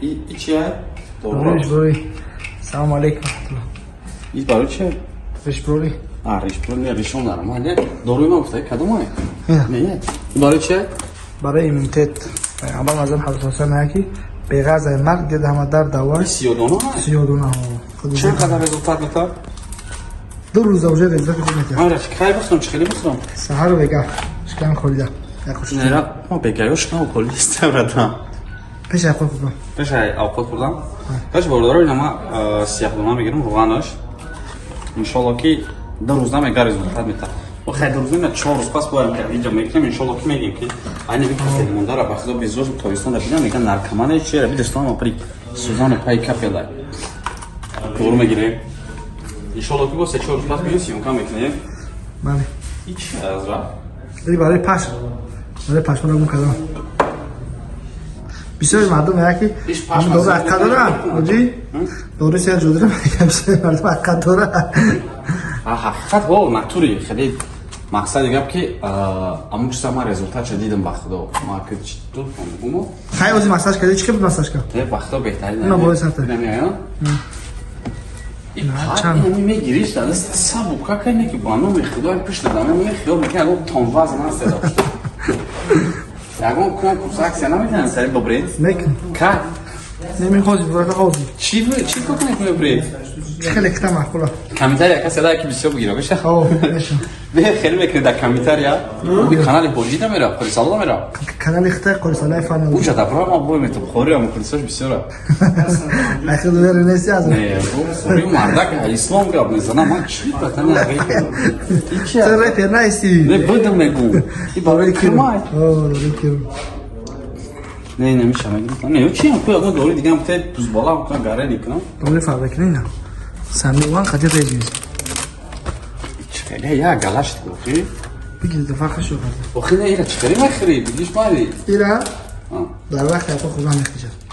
این چیه؟ ریش برولی. سلام علیکم. این برای چیه؟ ریش برولی. ریش برولی ریشون دارم. ماله داروی ما گفته کدومه؟ نه. این برای چیه؟ برای ایمونیتت. اول از حضرت حسین هایی به غذای مرگ دیده همه در دوای 32 32 ها. چند قدر رزولتات میتاد؟ 2 روز اوجه رزولت میتاد. من راش خیلی بخورم چخیلی بخورم. سحر و بگاه شکم خوریده. نه ما بگاهش کنم کلی استفاده. پیش خود بودم. پیش اوقات بودم. پیش باردارو اینما سیاه دونا میگیرم روغنش. ان شاء الله که 2 روز نمیگه رزولتات میتاد. و خیلی روزی نه 4 روز پس باید که اینجا میگیم ان شاء الله که میگیم که aynı bir kafede dara baxdı biz o toyistan da bilen mekan narkoman içi bir destan ama prik Suzanne pay kapela. Doğru mu gireyim? İnşallah ki bu seçiyoruz pas biliyorsun kam ekleyin. Bale. Hiç azra. Dedi برای پاش. برای پاش کنم کدام. بسیار مردم هایی که دور عقد دارن. آجی دور سر جدا میگم بسیار مردم عقد دارن. حقیقت با ماتوری خیلی مقصد دیگه که امون چیزا ما رزولتات دیدم بخدا ما که تو بگم خیلی وزی مساج کردی چی بود مساج کرد؟ نه بخدا بهترین نه باید سرته نمیایم این پای میگیریش داره سبوکا کنه که بانو میخواد پیش دادم میخواد میگه اگه تنواز من صدا اگه کنکورس اکسیون نمیتونن سری با برید میکن که نمیخواد برای خوزی چی کنه برید خیلی کتا معقوله کمیتر یک صدا که بسیار بگیره بشه اوه بشه به خیلی میکنه در کمیتر یا کانال بولجیدا میره پلیسالا میره کانال اخته قرصالای فن اونجا در ما بوی میتو خوری هم پلیساش بسیاره اخیر دوباره نیستی از نه خوری مردک اسلام گاب میزنه من چی پتن نگی چرا رپر نیستی نه بدم نگو این برای کمای نه نمیشه میگم نه چی هم تو دوری دیگه هم توز بالا میکنم گاره نیکنم دوری فابریک نه سامیوان خاطر رجیز چخیلی یا گلاشت گفتی بگید دفعه شو کرد اخی نه ایره چخیلی مخری بگیش مالی ایره در وقت اپا خوبان نخیجد